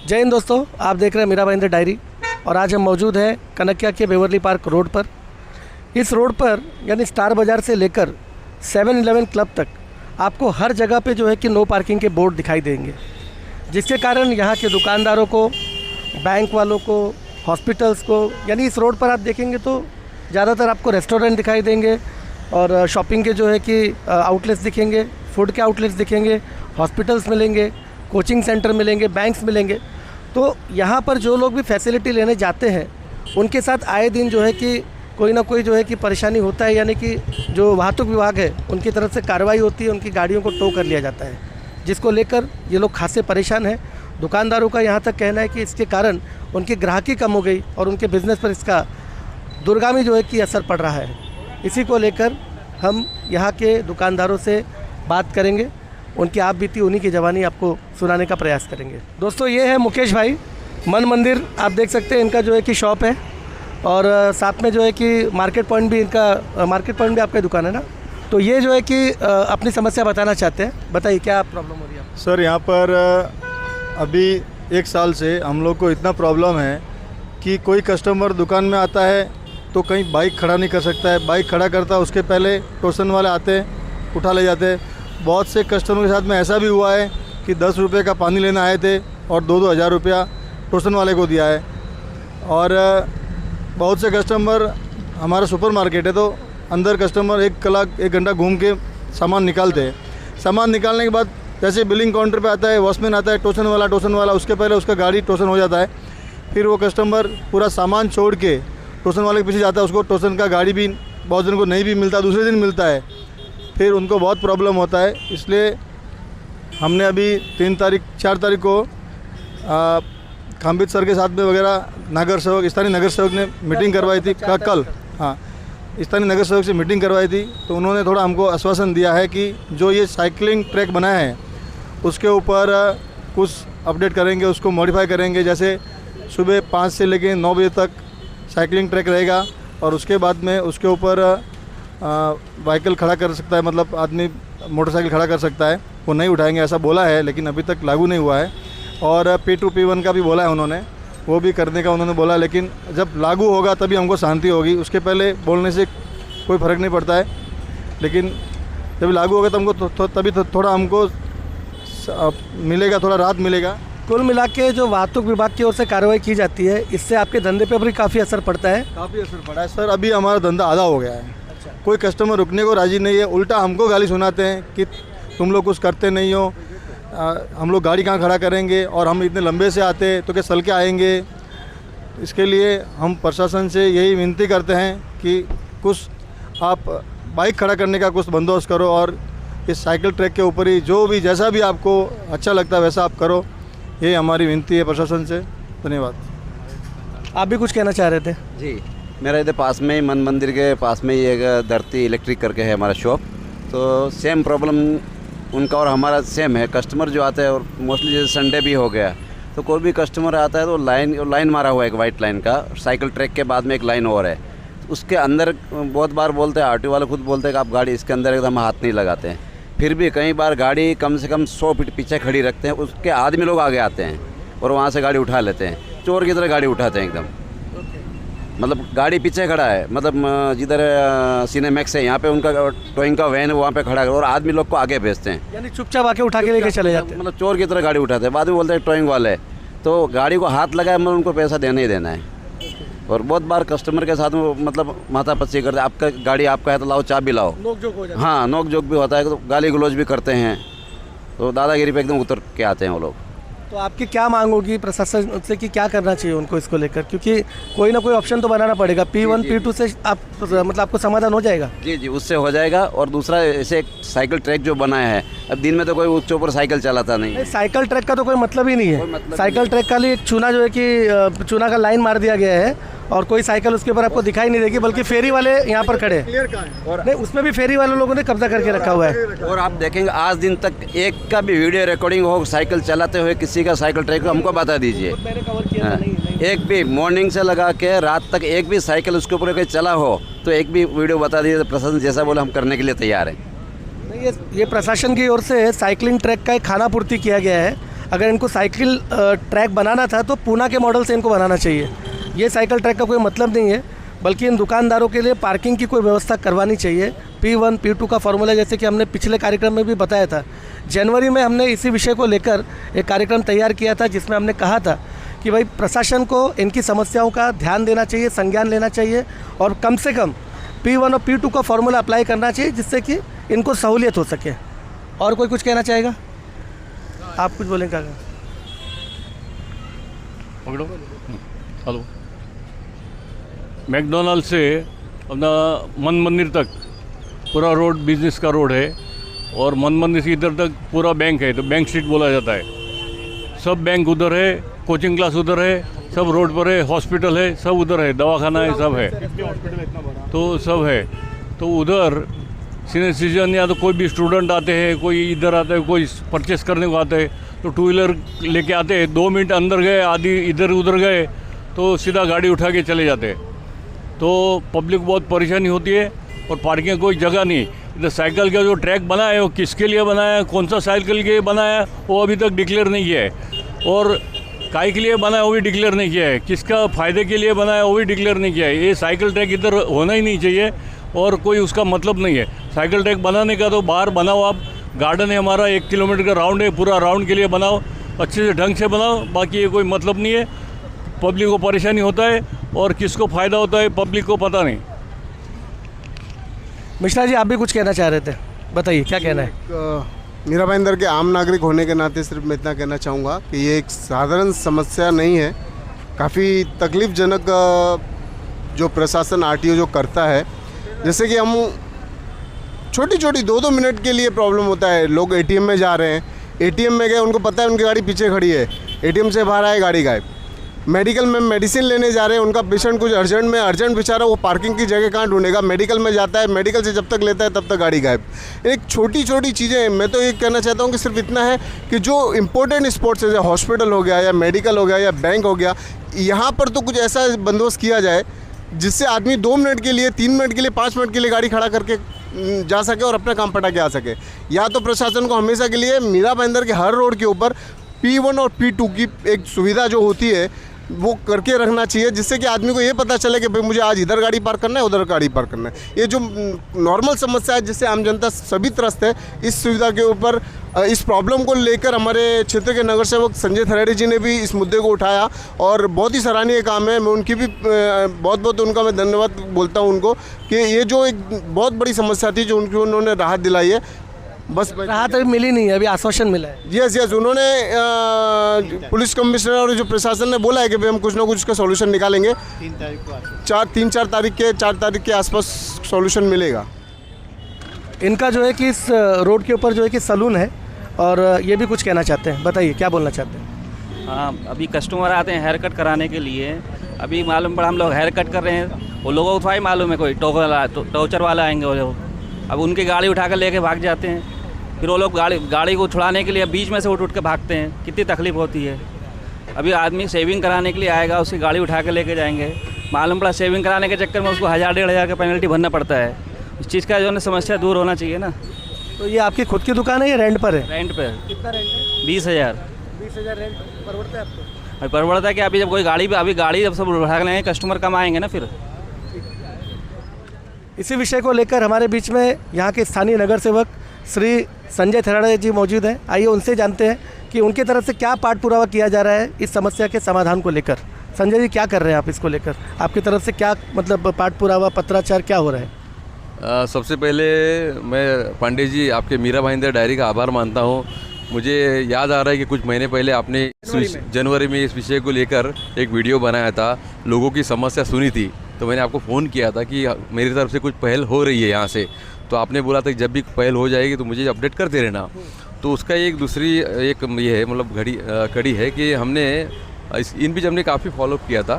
जय हिंद दोस्तों, आप देख रहे हैं मीरा भाईंदर डायरी और आज हम मौजूद हैं कनक्या के बेवर्ली पार्क रोड पर। इस रोड पर यानी स्टार बाज़ार से लेकर 7-Eleven क्लब तक आपको हर जगह पे जो है कि नो पार्किंग के बोर्ड दिखाई देंगे, जिसके कारण यहाँ के दुकानदारों को, बैंक वालों को, हॉस्पिटल्स को, यानी इस रोड पर आप देखेंगे तो ज़्यादातर आपको रेस्टोरेंट दिखाई देंगे और शॉपिंग के जो है कि आउटलेट्स दिखेंगे, फूड के आउटलेट्स दिखेंगे, हॉस्पिटल्स मिलेंगे, कोचिंग सेंटर मिलेंगे, बैंक्स मिलेंगे। तो यहाँ पर जो लोग भी फैसिलिटी लेने जाते हैं उनके साथ आए दिन जो है कि कोई ना कोई जो है कि परेशानी होता है, यानी कि जो वाहतुक विभाग है उनकी तरफ से कार्रवाई होती है, उनकी गाड़ियों को टो कर लिया जाता है, जिसको लेकर ये लोग खासे परेशान हैं। दुकानदारों का यहाँ तक कहना है कि इसके कारण उनकी ग्राहकी कम हो गई और उनके बिज़नेस पर इसका दूरगामी जो है कि असर पड़ रहा है। इसी को लेकर हम यहाँ के दुकानदारों से बात करेंगे, उनकी आप बीती, उन्हीं की जवानी आपको सुनाने का प्रयास करेंगे। दोस्तों, ये है मुकेश भाई, मन मंदिर आप देख सकते हैं, इनका जो है कि शॉप है और साथ में जो है कि मार्केट पॉइंट भी आपका दुकान है ना। तो ये जो है कि अपनी समस्या बताना चाहते हैं, बताइए क्या प्रॉब्लम हो रही है? सर, यहाँ पर अभी 1 साल से हम लोग को इतना प्रॉब्लम है कि कोई कस्टमर दुकान में आता है तो कहीं बाइक खड़ा नहीं कर सकता है। बाइक खड़ा करता है उसके पहले टोसन वाले आते हैं, उठा ले जाते हैं। बहुत से कस्टमर के साथ में ऐसा भी हुआ है कि 10 रुपये का पानी लेना आए थे और 2-2 हज़ार रुपया टोसन वाले को दिया है। और बहुत से कस्टमर, हमारा सुपरमार्केट है तो अंदर कस्टमर 1 घंटा घूम के सामान निकालते हैं। सामान निकालने के बाद जैसे बिलिंग काउंटर पे आता है, वॉचमैन आता है, टोसन वाला, उसके पहले उसका गाड़ी टोसन हो जाता है। फिर वो कस्टमर पूरा सामान छोड़ के टोसन वाले के पीछे जाता है, उसको टोसन का गाड़ी भी बहुत जन को नहीं भी मिलता, दूसरे दिन मिलता है। फिर उनको बहुत प्रॉब्लम होता है। इसलिए हमने अभी 4 तारीख को खाम्बित सर के साथ में वगैरह स्थानीय नगर सेवक ने मीटिंग करवाई थी कल। हाँ, स्थानीय नगर सेवक से मीटिंग करवाई थी तो उन्होंने थोड़ा हमको आश्वासन दिया है कि जो ये साइकिलिंग ट्रैक बनाया है उसके ऊपर कुछ अपडेट करेंगे, उसको मॉडिफाई करेंगे। जैसे सुबह 5 से लेकर 9 बजे तक साइकिलिंग ट्रैक रहेगा और उसके बाद में उसके ऊपर व्हीकल खड़ा कर सकता है, मतलब आदमी मोटरसाइकिल खड़ा कर सकता है। वो नहीं उठाएंगे ऐसा बोला है, लेकिन अभी तक लागू नहीं हुआ है। और P2 P1 का भी बोला है उन्होंने, वो भी करने का उन्होंने बोला, लेकिन जब लागू होगा तभी हमको शांति होगी। उसके पहले बोलने से कोई फ़र्क नहीं पड़ता है, लेकिन जब लागू होगा तो हमको तभी थोड़ा हमको मिलेगा, थोड़ा राहत मिलेगा। कुल मिला के जो वाहतुक विभाग की ओर से कार्रवाई की जाती है, इससे आपके धंधे पर भी काफ़ी असर पड़ता है? काफ़ी असर पड़ा है सर। अभी हमारा धंधा आधा हो गया है। अच्छा। कोई कस्टमर रुकने को राज़ी नहीं है, उल्टा हमको गाली सुनाते हैं कि तुम लोग कुछ करते नहीं हो, हम लोग गाड़ी कहाँ खड़ा करेंगे और हम इतने लंबे से आते तो क्या चल के आएंगे। इसके लिए हम प्रशासन से यही विनती करते हैं कि कुछ आप बाइक खड़ा करने का कुछ बंदोबस्त करो और इस साइकिल ट्रैक के ऊपर ही जो भी जैसा भी आपको अच्छा लगता है वैसा आप करो। ये हमारी विनती है प्रशासन से। धन्यवाद। आप भी कुछ कहना चाह रहे थे? जी, मेरा इधर पास में ही मन मंदिर के पास में ही एक धरती इलेक्ट्रिक करके है हमारा शॉप। तो सेम प्रॉब्लम उनका और हमारा सेम है। कस्टमर जो आता है, और मोस्टली जैसे संडे भी हो गया तो कोई भी कस्टमर आता है तो लाइन मारा हुआ है, एक वाइट लाइन का। साइकिल ट्रैक के बाद में एक लाइन और है, उसके अंदर बहुत बार बोलते हैं, RTO वाले खुद बोलते हैं कि आप गाड़ी इसके अंदर एकदम हाथ नहीं लगाते हैं। फिर भी कई बार गाड़ी कम से कम 100 फीट पीछे खड़ी रखते हैं, उसके आदमी लोग आगे आते हैं और वहाँ से गाड़ी उठा लेते हैं। चोर की तरह गाड़ी उठाते हैं एकदम। मतलब गाड़ी पीछे खड़ा है, मतलब जिधर सिनेमैक्स है यहाँ पे उनका टोइंग का वैन वहाँ पे खड़ा है और आदमी लोग को आगे भेजते हैं, यानी चुपचाप आके उठा के लेके चले जाते हैं। मतलब चोर की तरह गाड़ी उठाते हैं। बाद में बोलते हैं टोइंग वाले, तो गाड़ी को हाथ लगाए मतलब उनको पैसा देना ही देना है। और बहुत बार कस्टमर के साथ में मतलब माथापच्ची करते हैं, आपका गाड़ी आपका है तो लाओ, चाबी लाओ, नोक जोक हो जाता है। हाँ, नोक जोक भी होता है, तो गाली गलौज भी करते हैं। तो दादागिरी पे एकदम उतर के आते हैं वो लोग। तो आपकी क्या मांग होगी प्रशासन से कि क्या करना चाहिए उनको इसको लेकर? क्योंकि कोई ना कोई ऑप्शन तो बनाना पड़ेगा। P1 P2 से आप मतलब आपको समाधान हो जाएगा? जी जी, उससे हो जाएगा। और दूसरा, ऐसे एक साइकिल ट्रैक जो बनाया है, अब दिन में तो कोई उसके ऊपर साइकिल चलाता नहीं है। साइकिल ट्रैक का तो कोई मतलब ही नहीं है। साइकिल ट्रैक का लिए एक चूना जो है कि चूना का लाइन मार दिया गया है और कोई साइकिल उसके ऊपर आपको दिखाई नहीं देगी, बल्कि फेरी वाले यहाँ पर खड़े हैं। और नहीं, उसमें भी फेरी वाले लोगों ने कब्जा करके रखा हुआ है। और आप देखेंगे आज दिन तक एक का भी वीडियो रिकॉर्डिंग हो साइकिल चलाते हुए किसी का साइकिल ट्रैक, हमको बता दीजिए। एक भी मॉर्निंग से लगा के रात तक एक भी साइकिल उसके ऊपर कहीं चला हो तो एक भी वीडियो बता दीजिए। प्रशासन जैसा बोले हम करने के लिए तैयार हैं। ये प्रशासन की ओर से साइकिलिंग ट्रैक का एक खाना पूर्ति किया गया है। अगर इनको साइकिल ट्रैक बनाना था तो पूना के मॉडल से इनको बनाना चाहिए। ये साइकिल ट्रैक का कोई मतलब नहीं है, बल्कि इन दुकानदारों के लिए पार्किंग की कोई व्यवस्था करवानी चाहिए। P1 P2 का फॉर्मूला जैसे कि हमने पिछले कार्यक्रम में भी बताया था। जनवरी में हमने इसी विषय को लेकर एक कार्यक्रम तैयार किया था, जिसमें हमने कहा था कि भाई प्रशासन को इनकी समस्याओं का ध्यान देना चाहिए, संज्ञान लेना चाहिए और कम से कम P1 और P2 का फॉर्मूला अप्लाई करना चाहिए, जिससे कि इनको सहूलियत हो सके। और कोई कुछ कहना चाहेगा? आप कुछ बोलेंगे? पकड़ो। हेलो। मैकडोनल्ड से अपना मन मंदिर तक पूरा रोड बिजनेस का रोड है, और मन मंदिर से इधर तक पूरा बैंक है, तो बैंक स्ट्रीट बोला जाता है। सब बैंक उधर है, कोचिंग क्लास उधर है, सब रोड पर है, हॉस्पिटल है, सब उधर है, दवाखाना है, सब है, तो सब है। तो उधर सीनियर सिटीजन या तो कोई भी स्टूडेंट आते हैं, कोई इधर आता है, कोई परचेस करने को आते हैं, तो टू व्हीलर लेके आते हैं, 2 मिनट अंदर गए, आधी इधर उधर गए, तो सीधा गाड़ी उठा के चले जाते हैं। तो पब्लिक बहुत परेशानी होती है, और पार्किंग कोई जगह नहीं। इधर साइकिल का जो ट्रैक बना है वो किसके लिए बनाया है, कौन सा साइकिल के लिए बनाया है, वो अभी तक डिक्लेयर नहीं किया है, और काय के लिए बनाया है वो भी डिक्लेयर नहीं किया है, किसका फ़ायदे के लिए बनाया है वो भी डिक्लेयर नहीं किया है। ये साइकिल ट्रैक इधर होना ही नहीं चाहिए, और कोई उसका मतलब नहीं है। साइकिल ट्रैक बनाने का तो बाहर बनाओ, आप गार्डन है हमारा, 1 किलोमीटर का राउंड है, पूरा राउंड के लिए बनाओ, अच्छे से ढंग से बनाओ, बाकी ये कोई मतलब नहीं है। पब्लिक को परेशानी होता है, और किसको फ़ायदा होता है पब्लिक को पता नहीं। मिश्रा जी, आप भी कुछ कहना चाह रहे थे, बताइए क्या कहना है? मीरा भाईंदर के आम नागरिक होने के नाते सिर्फ मैं इतना कहना चाहूँगा कि ये एक साधारण समस्या नहीं है, काफ़ी तकलीफ़जनक जो प्रशासन आरटीओ जो करता है। जैसे कि हम छोटी छोटी 2-2 मिनट के लिए प्रॉब्लम होता है, लोग एटीएम में जा रहे हैं, एटीएम में गए, उनको पता है उनकी गाड़ी पीछे खड़ी है, एटीएम से बाहर आए, गाड़ी गायब। मेडिकल में मेडिसिन लेने जा रहे हैं, उनका पेशेंट कुछ अर्जेंट बेचारा, वो पार्किंग की जगह कहाँ ढूंढेगा, मेडिकल में जाता है, मेडिकल से जब तक लेता है तब तक गाड़ी गायब। एक छोटी छोटी चीज़ें, मैं तो ये कहना चाहता हूँ कि सिर्फ इतना है कि जो इंपॉर्टेंट स्पॉट्स है, जैसे हॉस्पिटल हो गया या मेडिकल हो गया या बैंक हो गया, यहाँ पर तो कुछ ऐसा बंदोबस्त किया जाए जिससे आदमी 2 मिनट के लिए, 3 मिनट के लिए, 5 मिनट के लिए गाड़ी खड़ा करके जा सके और अपना काम पटा के आ सके। या तो प्रशासन को हमेशा के लिए मीरा भाईंदर के हर रोड के ऊपर P1 और P2 की एक सुविधा जो होती है वो करके रखना चाहिए, जिससे कि आदमी को ये पता चले कि भाई मुझे आज इधर गाड़ी पार्क करना है, उधर गाड़ी पार्क करना है। ये जो नॉर्मल समस्या है जिससे आम जनता सभी त्रस्त है, इस सुविधा के ऊपर, इस प्रॉब्लम को लेकर हमारे क्षेत्र के नगर सेवक संजय थरेड़ी जी ने भी इस मुद्दे को उठाया, और बहुत ही सराहनीय काम है। मैं उनकी भी बहुत उनका मैं धन्यवाद बोलता हूँ उनको, कि ये जो एक बहुत बड़ी समस्या थी जो उन्होंने राहत दिलाई है। बस राहत अभी मिली नहीं है, अभी आश्वासन मिला है। यस, उन्होंने पुलिस कमिश्नर और जो प्रशासन ने बोला है कि भाई हम कुछ ना कुछ का सॉल्यूशन निकालेंगे। 4 तारीख के आसपास सॉल्यूशन मिलेगा। इनका जो है कि इस रोड के ऊपर जो है कि सलून है, और ये भी कुछ कहना चाहते हैं, बताइए क्या बोलना चाहते हैं? हाँ, अभी कस्टमर आते हैं हेयर कट कराने के लिए। अभी मालूम पड़ा हम लोग हेयर कट कर रहे हैं, वो लोगों को थोड़ा ही मालूम है कोई टोचर वाला आएंगे वो लोग, अब उनकी गाड़ी उठा कर लेके भाग जाते हैं। फिर वो लोग गाड़ी को छुड़ाने के लिए बीच में से उठ के भागते हैं, कितनी तकलीफ होती है। अभी आदमी सेविंग कराने के लिए आएगा, उसकी गाड़ी उठा के लेके जाएंगे, मालूम पड़ा सेविंग कराने के चक्कर में उसको 1000-1500 का पेनल्टी भरना पड़ता है। इस चीज़ का जो है समस्या दूर होना चाहिए ना। तो ये आपकी खुद की दुकान है या रेंट पर है? रेंट पे। कितना रेंट है? 20,000। 20,000 रेंट परवड़ता है आपको? परवड़ता है कि अभी जब कोई गाड़ी जब सब उठा लेंगे, कस्टमर कम आएंगे ना फिर। इसी विषय को लेकर हमारे बीच में यहाँ के स्थानीय नगर सेवक श्री संजय थराड़े जी मौजूद हैं। आइए उनसे जानते हैं कि उनकी तरफ से क्या पाठ पुरावा किया जा रहा है इस समस्या के समाधान को लेकर। संजय जी, क्या कर रहे हैं आप इसको लेकर? आपकी तरफ से क्या मतलब पाठ पुरावा, पत्राचार क्या हो रहा है? सबसे पहले मैं पांडे जी आपके मीरा भाईंदर डायरी का आभार मानता हूँ। मुझे याद आ रहा है कि कुछ महीने पहले आपने जनवरी में इस विषय को लेकर एक वीडियो बनाया था, लोगों की समस्या सुनी थी, तो मैंने आपको फ़ोन किया था कि मेरी तरफ से कुछ पहल हो रही है यहाँ से। तो आपने बोला था कि जब भी पहल हो जाएगी तो मुझे अपडेट करते रहना। तो उसका एक दूसरी एक ये है मतलब कड़ी है कि हमने इन बीच हमने काफ़ी फॉलोअप किया था।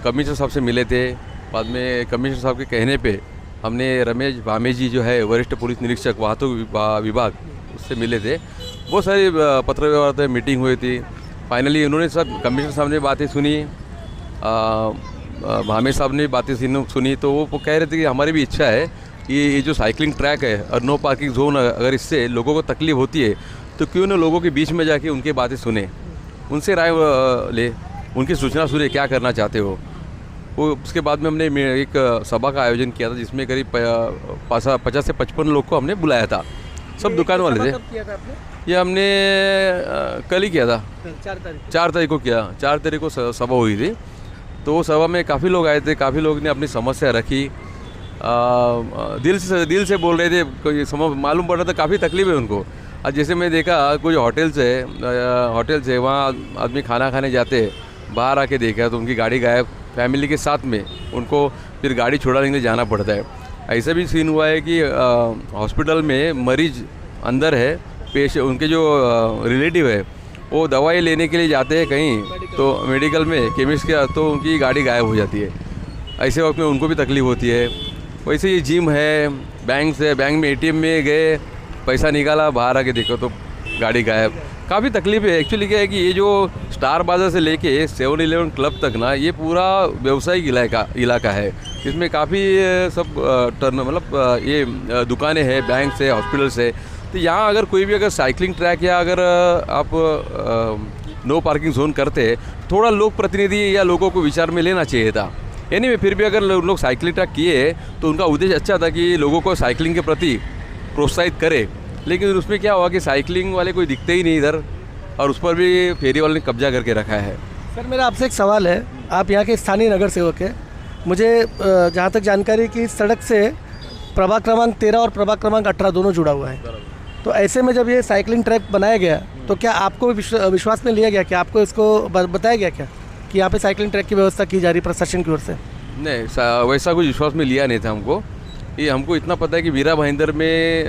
कमिश्नर साहब से मिले थे, बाद में कमिश्नर साहब के कहने पे हमने रमेश भामे जी जो है वरिष्ठ पुलिस निरीक्षक वाहतुक विभाग, उससे मिले थे। बहुत सारी पत्र व्यवहार मीटिंग हुई थी। फाइनली उन्होंने सब कमिश्नर साहब ने बातें सुनी, भामे साहब ने बातें सुनी, तो वो कह रहे थे कि हमारी भी इच्छा है कि ये जो साइकिलिंग ट्रैक है और नो पार्किंग जोन, अगर इससे लोगों को तकलीफ होती है तो क्यों ना लोगों के बीच में जाके उनकी बातें सुने, उनसे राय ले, उनकी सूचना सुने क्या करना चाहते हो। वो उसके बाद में हमने एक सभा का आयोजन किया था जिसमें करीब 50 से 55 लोग को हमने बुलाया था, सब दुकान वाले थे। कब किया था आपने? ये हमने कल ही किया था, 4 तारीख को। 4 तारीख को सभा हुई थी। तो वो सभा में काफ़ी लोग आए थे, काफ़ी लोग ने अपनी समस्या रखी, दिल से बोल रहे थे, कोई मालूम पड़ रहा था काफ़ी तकलीफ है उनको। आज जैसे मैं देखा कुछ होटल से वहाँ आदमी खाना खाने जाते, बाहर आके देखा तो उनकी गाड़ी गायब, फैमिली के साथ में उनको फिर गाड़ी छुड़ाने के लिए जाना पड़ता है। ऐसा भी सीन हुआ है कि हॉस्पिटल में मरीज अंदर है, उनके जो रिलेटिव है वो दवाई लेने के लिए जाते हैं कहीं, तो मेडिकल में केमिस्ट के, तो उनकी गाड़ी गायब हो जाती है। ऐसे वक्त में उनको भी तकलीफ होती है। वैसे ये जिम है, बैंक में ATM में गए, पैसा निकाला, बाहर आके देखो तो गाड़ी गायब, काफ़ी तकलीफ है। एक्चुअली क्या है कि ये जो स्टार बाज़ार से लेके 7-11 क्लब तक ना, ये पूरा व्यवसायिक इलाका है। इसमें काफ़ी सब ये दुकानें हैं, बैंक से, हॉस्पिटल से। तो यहाँ अगर कोई भी अगर साइकिलिंग ट्रैक या अगर आप नो पार्किंग जोन करते, थोड़ा लोक प्रतिनिधि या लोगों को विचार में लेना चाहिए था। एनीवे फिर भी अगर लोग साइकिलिंग ट्रैक किए तो उनका उद्देश्य अच्छा था कि लोगों को साइकिलिंग के प्रति प्रोत्साहित करे, लेकिन उसमें क्या हुआ कि साइकिलिंग वाले कोई दिखते ही नहीं इधर, और उस पर भी फेरी वाले ने कब्जा करके रखा है। सर मेरा आपसे एक सवाल है, आप यहाँ के स्थानीय नगर सेवक हैं, मुझे जहाँ तक जानकारी कि इस सड़क से प्रभाग क्रमांक 13 और प्रभाग क्रमांक 18 दोनों जुड़ा हुआ है। तो ऐसे में जब ये साइकिलिंग ट्रैक बनाया गया तो क्या आपको विश्वास में लिया गया, क्या आपको इसको बताया गया क्या कि यहाँ पे साइकिलिंग ट्रैक की व्यवस्था की जा रही प्रशासन की ओर से? नहीं, वैसा कुछ विश्वास में लिया नहीं था हमको। ये हमको इतना पता है कि मीरा भाईंदर में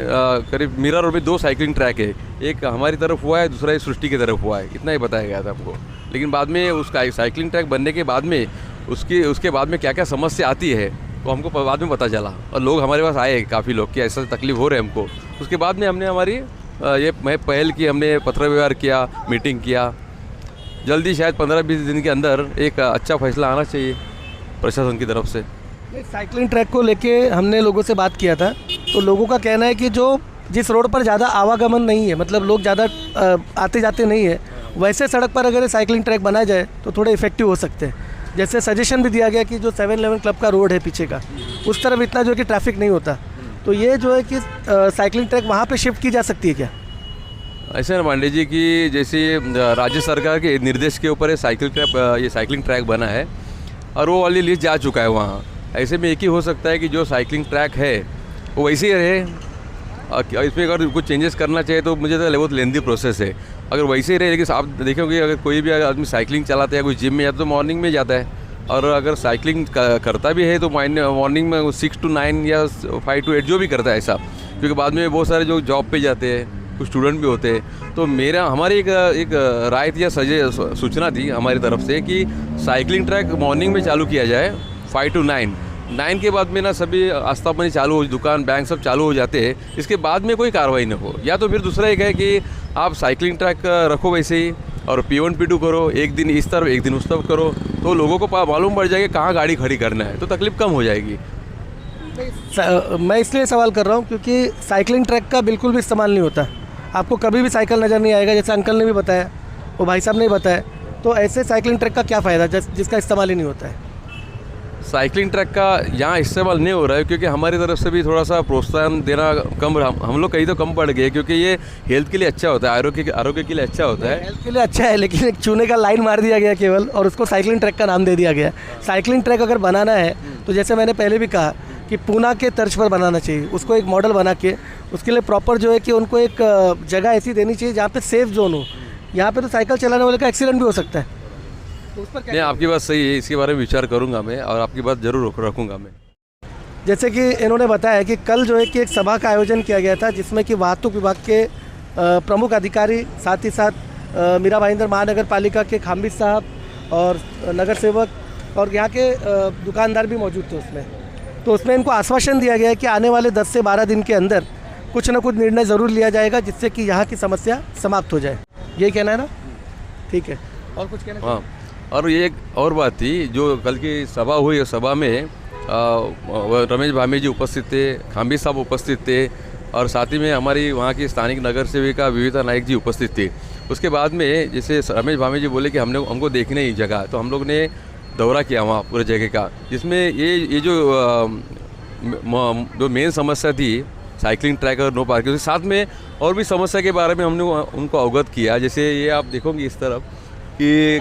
करीब मीरा रोड में 2 साइकिलिंग ट्रैक है, एक हमारी तरफ हुआ है, दूसरा सृष्टि की तरफ हुआ है, इतना ही बताया गया था हमको। लेकिन बाद में उसका साइकिलिंग ट्रैक बनने के बाद में उसके बाद में क्या क्या समस्या आती है तो हमको बाद में पता चला, और लोग हमारे पास आए काफ़ी लोग कि ऐसा तकलीफ हो रहा है हमको। उसके बाद में हमने हमारी पहल की, हमने पत्र व्यवहार किया, मीटिंग किया। जल्दी शायद 15-20 दिन के अंदर एक अच्छा फैसला आना चाहिए प्रशासन की तरफ से। साइकिलिंग ट्रैक को लेके हमने लोगों से बात किया था, तो लोगों का कहना है कि जिस रोड पर ज़्यादा आवागमन नहीं है, मतलब लोग ज़्यादा आते जाते नहीं है, वैसे सड़क पर अगर साइकिलिंग ट्रैक बनाया जाए तो थोड़े इफेक्टिव हो सकते हैं। जैसे सजेशन भी दिया गया कि जो 7-11 क्लब का रोड है पीछे का, उस तरफ इतना जो है कि ट्रैफिक नहीं होता, तो ये जो है कि साइकिलिंग ट्रैक वहाँ पे शिफ्ट की जा सकती है क्या? ऐसे ना पांडे जी की जैसे राज्य सरकार के निर्देश के ऊपर ये साइकिलिंग ट्रैक बना है और वो वाली लिस्ट जा चुका है वहाँ। ऐसे में एक ही हो सकता है कि जो साइकिलिंग ट्रैक है वो वैसे ही रहे, इसमें अगर कुछ चेंजेस करना चाहिए तो मुझे तो बहुत लेंदी प्रोसेस है। अगर वैसे ही रहे, लेकिन आप देखेंगे अगर कोई भी आदमी साइकिलिंग चलाता है, कोई जिम में जाता है तो मॉर्निंग में जाता है, और अगर साइकिलिंग करता भी है तो मॉर्निंग में 6 to 9 या 5 to 8 जो भी करता है ऐसा, क्योंकि बाद में बहुत सारे जो जॉब पे जाते हैं, कुछ स्टूडेंट भी होते हैं। तो हमारी एक राय थी या सूचना थी हमारी तरफ से कि साइकिलिंग ट्रैक मॉर्निंग में चालू किया जाए 5 to 9 के बाद में ना सभी आस्थापना चालू हो, दुकान बैंक सब चालू हो जाते हैं, इसके बाद में कोई कार्रवाई न हो। या तो फिर दूसरा एक है कि आप साइकिलिंग ट्रैक रखो वैसे ही, और P1 P2 करो, एक दिन इस तरफ एक दिन उस तरफ करो, तो लोगों को मालूम पड़ जाएगा कहाँ गाड़ी खड़ी करना है, तो तकलीफ कम हो जाएगी। मैं इसलिए सवाल कर रहा हूँ क्योंकि साइकिलिंग ट्रैक का बिल्कुल भी इस्तेमाल नहीं होता, आपको कभी भी साइकिल नज़र नहीं आएगा, जैसे अंकल ने भी बताया, वो भाई साहब ने भी बताया। तो ऐसे साइकिलिंग ट्रैक का क्या फ़ायदा जिसका इस्तेमाल ही नहीं होता है? साइकिलिंग ट्रैक का यहाँ इस्तेमाल नहीं हो रहा है क्योंकि हमारी तरफ से भी थोड़ा सा प्रोत्साहन देना कम, हम लोग कहीं तो कम पड़ गए, क्योंकि ये हेल्थ के लिए अच्छा होता है, आरोग्य के लिए अच्छा होता है। हेल्थ के लिए अच्छा है, लेकिन एक चूने का लाइन मार दिया गया केवल, और उसको साइकिलिंग ट्रैक का नाम दे दिया गया। साइकिलिंग ट्रैक अगर बनाना है तो जैसे मैंने पहले भी कहा कि पूना के तर्ज पर बनाना चाहिए, उसको एक मॉडल बना के उसके लिए प्रॉपर जो है कि उनको एक जगह ऐसी देनी चाहिए जहाँ पे सेफ जोन हो। यहाँ पे तो साइकिल चलाने वाले का एक्सीडेंट भी हो सकता है, तो उस पर नहीं, आपकी बात सही है, इसके बारे में विचार करूँगा मैं, और आपकी बात ज़रूर रखूँगा मैं। जैसे कि इन्होंने बताया कि कल जो है कि एक सभा का आयोजन किया गया था जिसमें कि वाहतुक विभाग के प्रमुख अधिकारी, साथ ही साथ मीरा भाईंदर महानगर पालिका के खाम्बिस साहब और नगर सेवक और यहाँ के दुकानदार भी मौजूद थे उसमें। तो उसमें इनको आश्वासन दिया गया है कि आने वाले 10 से 12 दिन के अंदर कुछ न कुछ निर्णय ज़रूर लिया जाएगा जिससे कि यहाँ की समस्या समाप्त हो जाए। यही कहना है ना? ठीक है, और कुछ कहना? हाँ, और ये एक और बात थी, जो कल की सभा हुई, सभा में रमेश भामी जी उपस्थित थे, खाम्बी साहब उपस्थित थे, और साथ ही में हमारी वहाँ की स्थानिक नगर सेविका विविता नाइक जी उपस्थित थी। उसके बाद में जैसे रमेश भावे जी बोले कि हमको देखने ही जगह, तो हम लोग ने दौरा किया वहाँ पूरे जगह का, जिसमें ये जो मेन समस्या थी साइकिलिंग ट्रैक और नो पार्किंग, साथ में और भी समस्या के बारे में हमने उनको अवगत किया। जैसे ये आप देखोगे इस तरफ कि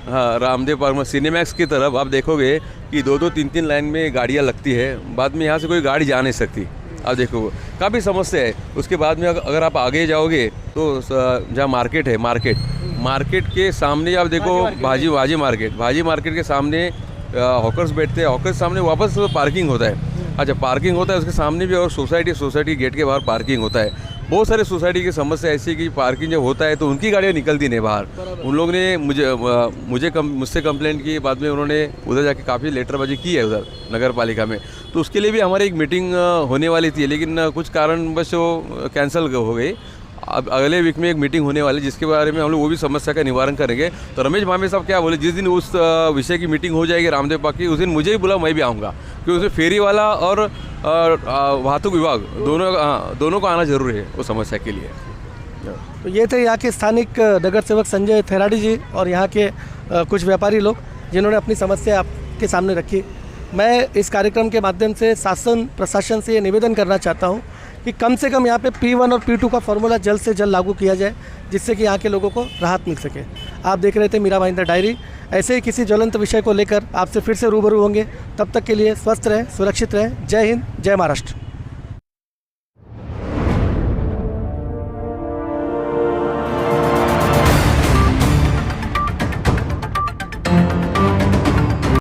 हाँ रामदेव पार्क में सिनेमैक्स की तरफ आप देखोगे कि 2-2, 3-3 लाइन में गाड़ियाँ लगती है, बाद में यहाँ से कोई गाड़ी जा नहीं सकती। आप देखो काफ़ी समस्या है। उसके बाद में अगर आप आगे जाओगे तो जहाँ मार्केट है, मार्केट के सामने आप देखो भाजी मार्केट के सामने हॉकर्स बैठते हैं, हॉकर्स सामने वापस पार्किंग होता है। अच्छा, पार्किंग होता है उसके सामने भी, और सोसाइटी गेट के बाहर पार्किंग होता है। बहुत सारे सोसाइटी की समस्या ऐसी है कि पार्किंग जब होता है तो उनकी गाड़ियाँ निकलती नहीं बाहर। उन लोग ने मुझसे कंप्लेंट की, बाद में उन्होंने उधर जाके काफ़ी लेटरबाजी की है उधर नगर पालिका में। तो उसके लिए भी हमारी एक मीटिंग होने वाली थी, लेकिन कुछ कारणवश वो कैंसिल हो गई। अब अगले वीक में एक मीटिंग होने वाली है जिसके बारे में हम लोग वो भी समस्या का निवारण करेंगे। तो रमेश भावे साहब क्या बोले, जिस दिन उस विषय की मीटिंग हो जाएगी रामदेव पार्क की, उस दिन मुझे ही बुला, मैं भी आऊँगा, क्योंकि उसमें फेरी वाला और वाहतुक विभाग दोनों को आना जरूरी है उस समस्या के लिए। तो ये थे यहाँ के स्थानिक नगर सेवक संजय थेराडी जी और यहाँ के कुछ व्यापारी लोग जिन्होंने अपनी समस्या आपके सामने रखी। मैं इस कार्यक्रम के माध्यम से शासन प्रशासन से ये निवेदन करना चाहता हूँ कि कम से कम यहाँ पे P1 और P2 का फॉर्मूला जल्द से जल्द लागू किया जाए, जिससे कि यहाँ के लोगों को राहत मिल सके। आप देख रहे थे मीरा भाईंदर डायरी। ऐसे ही किसी ज्वलंत विषय को लेकर आपसे फिर से रूबरू होंगे। तब तक के लिए स्वस्थ रहें, सुरक्षित रहें। जय हिंद, जय महाराष्ट्र।